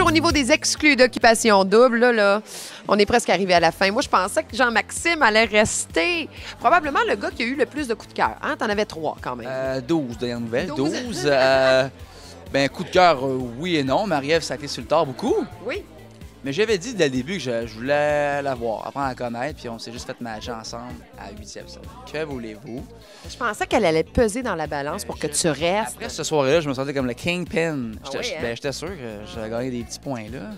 au niveau des exclus d'Occupation Double. Là, on est presque arrivé à la fin. Moi, je pensais que Jean-Maxime allait rester probablement le gars qui a eu le plus de coups de cœur. Hein? T'en avais 3 quand même. 12, dernière nouvelle. 12. 12. Ben, coup de cœur, oui et non. Marie-Ève, ça a été sur le tard beaucoup. Oui. Mais j'avais dit dès le début que je voulais la voir, apprendre à la connaître, puis on s'est juste fait matcher ensemble à 8e sol. Que voulez-vous? Je pensais qu'elle allait peser dans la balance pour que tu restes. Après ce soir-là, je me sentais comme le kingpin. Ah oui, hein? J'étais sûr que j'allais gagner des petits points là.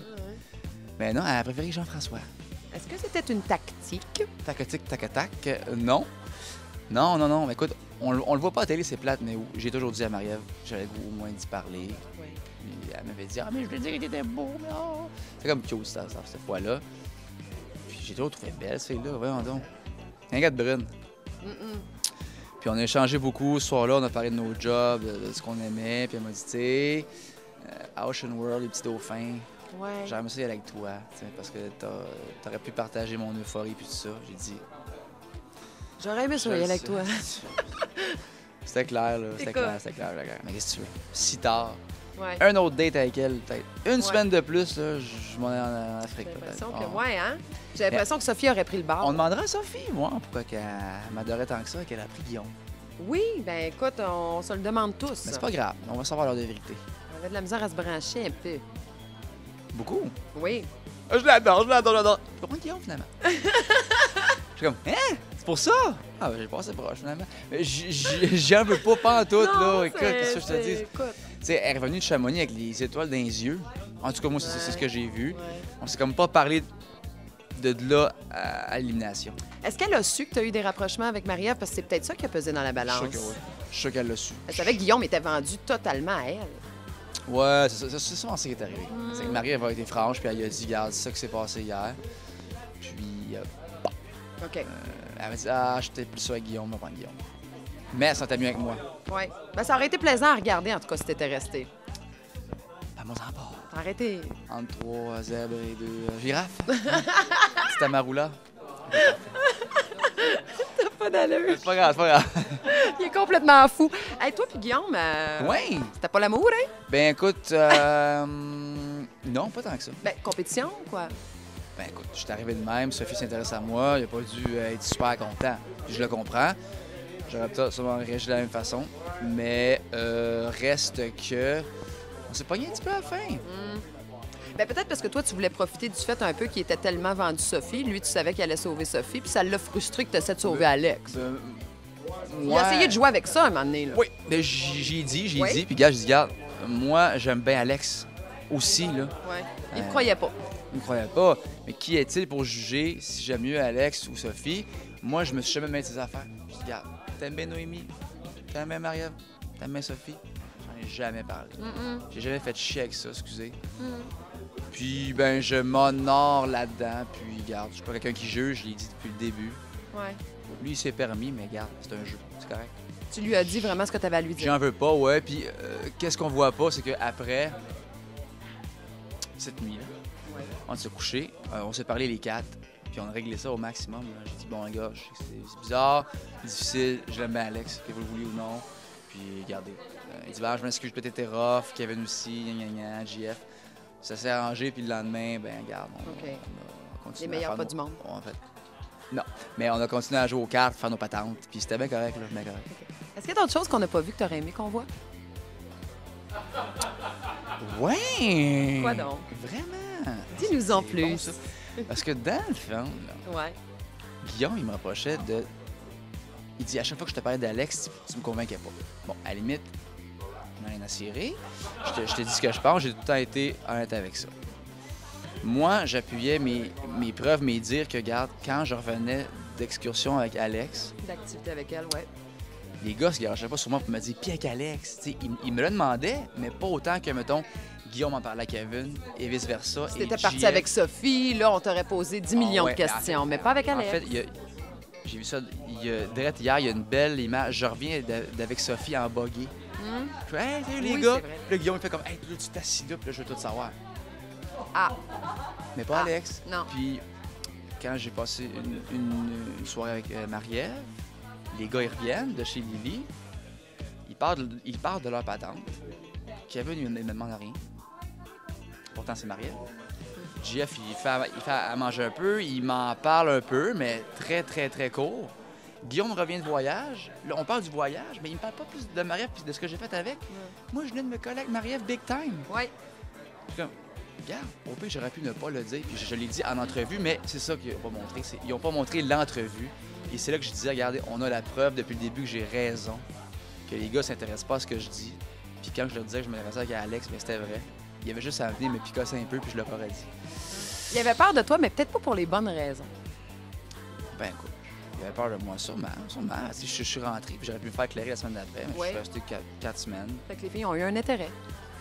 Mais non, elle a préféré Jean-François. Est-ce que c'était une tactique? Tac-tac, tac-tac. Non. Non. Mais écoute, on le voit pas à la télé, c'est plate, mais j'ai toujours dit à Marie-Ève, j'avais le goût au moins d'y parler. Oui. Puis elle m'avait dit, ah, mais je voulais dire qu'il était beau, mais oh. C'est comme cute, cette fois-là. Puis j'ai toujours trouvé belle, cette fille-là, voyons donc. Un gars de brune. Puis on a échangé beaucoup ce soir-là, on a parlé de nos jobs, de ce qu'on aimait, puis elle m'a dit, tu sais, Ocean World, les petits dauphins, Ouais. j'aimerais ça y aller avec toi, tu sais, parce que t'aurais pu partager mon euphorie puis tout ça. J'ai dit, J'aurais aimé ça y aller avec toi. C'était clair, là. C'était Écoute. clair. Mais qu'est-ce que tu veux? Si tard. Ouais. Un autre date avec elle, peut-être. Une semaine de plus, là, je m'en ai en Afrique, J'ai peut-être. l'impression que, Ah. ouais, hein? J'ai l'impression que Sophie aurait pris le bar. On demandera à Sophie, moi, pourquoi qu'elle m'adorait tant que ça, qu'elle a pris Guillaume. Oui, ben écoute, on se le demande tous. Mais c'est pas grave, on va savoir l'heure de vérité. On avait de la misère à se brancher un peu. Beaucoup. Oui. Je l'adore. Pourquoi Guillaume, finalement? Je suis comme, hein? C'est pour ça? Ah, ben, j'ai passé proche, finalement. Mais j'en veux pas en tout, là. Écoute, qu'est-ce que je te dis? Écoute. Tu sais, elle est revenue de Chamonix avec les étoiles dans les yeux. En tout cas, moi, c'est ce que j'ai vu. Ouais. On s'est comme pas parlé de là à l'élimination. Est-ce qu'elle a su que tu as eu des rapprochements avec Marie-Ève? Parce que c'est peut-être ça qui a pesé dans la Je balance. suis sûr que oui. Je suis sûr qu'elle l'a su. Elle savait que Guillaume était vendu totalement à elle. Ouais, c'est souvent ça qui est arrivé. C'est que Marie, elle a été franche, puis elle a dit, regarde, c'est ça qui s'est passé hier. Puis, OK. elle m'a dit, ah, j'étais plus sûr avec Guillaume, pas Guillaume. Mais elle sentait mieux avec moi. Oui. Ben, ça aurait été plaisant à regarder, en tout cas, si t'étais resté. Ah, moi, t'en pas. Arrêtez. Entre 3 zèbres et 2 girafes. C'était Maroula. T'as pas d'allure. C'est pas grave. Il est complètement fou. Hey, toi puis Guillaume, Oui. c'était pas l'amour, hein? Ben, écoute, non, pas tant que ça. Ben, compétition, quoi. Ben écoute, je suis arrivé de même, Sophie s'intéresse à moi, il a pas dû être super content. Puis je le comprends. J'aurais peut-être sûrement réagi de la même façon. Mais reste que. On s'est pogné un petit peu à la fin. Ben, peut-être parce que toi, tu voulais profiter du fait un peu qu'il était tellement vendu Sophie. Lui, tu savais qu'il allait sauver Sophie, puis ça l'a frustré que tu essaies de sauver Alex. Il a essayé de jouer avec ça un moment donné, là. Oui, mais j'ai dit, Oui. puis gars, je dis, regarde, moi, j'aime bien Alex aussi, là. Ouais. Il ne croyait pas. Il ne croyait pas. Mais qui est-il pour juger si j'aime mieux Alex ou Sophie? Moi, je me suis jamais mêlé de ses affaires. Je dis, regarde, t'aimes bien Noémie, t'aimes bien Marie-Ève, t'aimes bien Sophie? J'en ai jamais parlé. J'ai jamais fait chier avec ça, excusez. Puis, ben, je m'honore là-dedans. Puis, regarde, je suis pas quelqu'un qui juge, je l'ai dit depuis le début. Ouais. Lui, il s'est permis, mais regarde, c'est un jeu, c'est correct. Tu lui as dit vraiment ce que tu avais à lui dire. J'en veux pas, ouais. Puis, qu'est-ce qu'on voit pas, c'est qu'après, cette nuit-là, Ouais. on s'est couché, on s'est parlé les 4, puis on a réglé ça au maximum. là. J'ai dit, bon, les gars, je sais que c'est bizarre, c'est difficile, je l'aime bien Alex, que vous le vouliez ou non. Puis, regardez. Il dit, ben, je m'excuse, peut-être t'es rough, Kevin aussi, gna, JF. Ça s'est arrangé, puis le lendemain, ben, regarde, on OK. a continué. Les meilleurs à faire pas nos- du monde. En fait. Non, mais on a continué à jouer aux cartes, faire nos patentes, puis c'était bien correct, là, bien correct. Est-ce qu'il y a d'autres choses qu'on n'a pas vues que tu aurais aimé qu'on voit? Ouais! Quoi donc? Vraiment! Dis-nous en C'est plus. bon, ça. Parce que dans le film, là, Ouais. Guillaume, il me reprochait de. Il dit à chaque fois que je te parlais d'Alex, tu me convainquais pas. Bon, à la limite, on n'a rien à cirer. Je t'ai dit ce que je pense, j'ai tout le temps été honnête avec ça. Moi, j'appuyais mes preuves, mes dires que, regarde, quand je revenais d'excursion avec Alex, D'activité avec elle, ouais. les gars se garageaient pas sur moi pour me dire « Puis avec Alex », tu sais, ils me le demandaient, mais pas autant que, mettons, Guillaume en parlait à Kevin et vice-versa. Si et t'étais parti JF. avec Sophie, là, on t'aurait posé 10 millions ouais, de questions, mais pas avec Alex. En fait, j'ai vu ça, direct hier, il y a une belle image. Je reviens d'avec Sophie en buggy. Je fais, hey, salut les Oui, gars. c'est vrai. Puis là, Guillaume, il fait comme, hey, là, tu t'assis là, puis là, je veux tout savoir. Ah, Mais pas Ah, Alex. non. Puis, quand j'ai passé une soirée avec Marie-Ève, les gars, ils reviennent de chez Lily. Ils parlent de leur patente. Kevin, il me demande rien. Pourtant, c'est Marie-Ève. JF, il fait à manger un peu, il m'en parle un peu, mais très, très, très court. Guillaume revient de voyage. Là, on parle du voyage, mais il me parle pas plus de Marie-Ève et de ce que j'ai fait avec. Moi, je venais de me coller avec Marie-Ève big time. Oui. Je suis comme, regarde, au pire, j'aurais pu ne pas le dire. Puis je l'ai dit en entrevue, mais c'est ça qu'ils n'ont pas montré. Ils n'ont pas montré l'entrevue. Et c'est là que je disais, regardez, on a la preuve depuis le début que j'ai raison, que les gars ne s'intéressent pas à ce que je dis. Puis quand je leur disais que je m'intéressais avec Alex, mais c'était vrai. Il y avait juste à venir me picasser un peu, puis je leur aurais dit. Il avait peur de toi, mais peut-être pas pour les bonnes raisons. Ben écoute, il avait peur de moi, sûrement. Si je suis rentré, puis j'aurais pu me faire éclairer la semaine d'après, mais je suis resté 4 semaines. Fait que les filles ont eu un intérêt.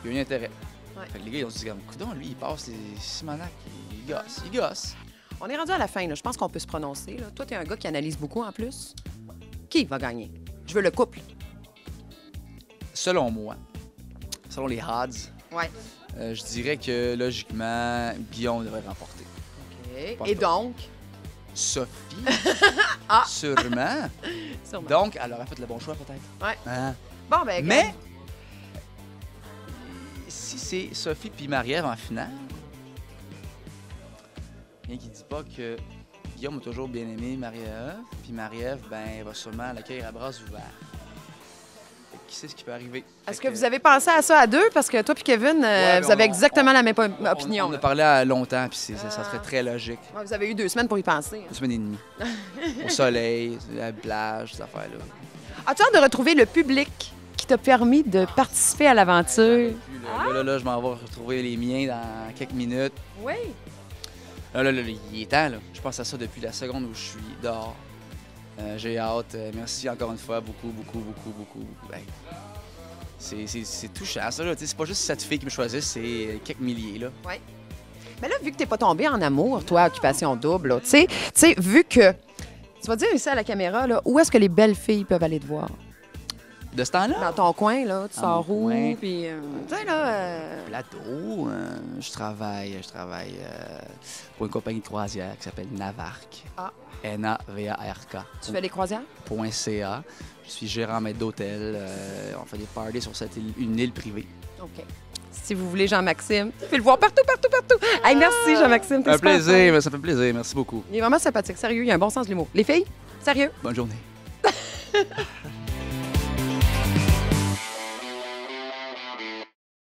Il y a eu un intérêt. Ouais. Fait que les gars, ils ont dit, comme, coudonc, lui, il passe les Simonac, il gosse. On est rendu à la fin, là. Je pense qu'on peut se prononcer. Là. Toi, tu es un gars qui analyse beaucoup en plus. Qui va gagner? Je veux le couple. Selon moi, selon les odds, Ouais. je dirais que logiquement, Guillaume devrait remporter. OK. Et donc? Sophie, Ah! sûrement. Sûrement. Donc, elle aurait fait le bon choix, peut-être. Ouais. Hein? Bon, ben, Mais, si c'est Sophie puis Marie-Ève en finale, rien qui dit pas que Guillaume a toujours bien aimé Marie-Ève, puis Marie-Ève, ben, elle va sûrement l'accueillir à bras ouverts. Fait que qui sait ce qui peut arriver? Est-ce que vous avez pensé à ça à deux? Parce que toi et Kevin, vous avez exactement la même opinion. On a parlé longtemps, puis ça serait très logique. Ouais, vous avez eu 2 semaines pour y penser. 2 semaines et demie. Au soleil, à la plage, ces affaires-là. As-tu hâte de retrouver le public qui t'a permis de participer à l'aventure? Là, je m'en vais retrouver les miens dans quelques minutes. Oui. Là, il est temps, là. Je pense à ça depuis la seconde où je suis dehors. J'ai hâte. Merci encore une fois, beaucoup. Ben, c'est touchant, ça, là. C'est pas juste cette fille qui me choisit, c'est quelques milliers, là. Oui. Mais là, vu que t'es pas tombé en amour, toi, Occupation Double, là, tu sais, vu que... Tu vas dire ici à la caméra, là, où est-ce que les belles filles peuvent aller te voir? De ce temps-là? Dans ton coin, là, tu Dans sors mon où? coin. Puis, tu sais, là... Plateau, je travaille pour une compagnie de croisière qui s'appelle Navark. Ah. Navark. Tu fais des croisières? .ca. Je suis gérant maître d'hôtel. On fait des parties sur une île privée. OK. Si vous voulez Jean-Maxime, tu peux le voir partout. Hey, merci, Jean-Maxime. Un plaisir, ça fait plaisir. Merci beaucoup. Il est vraiment sympathique, sérieux, il a un bon sens de l'humour. Les filles, sérieux? Bonne journée.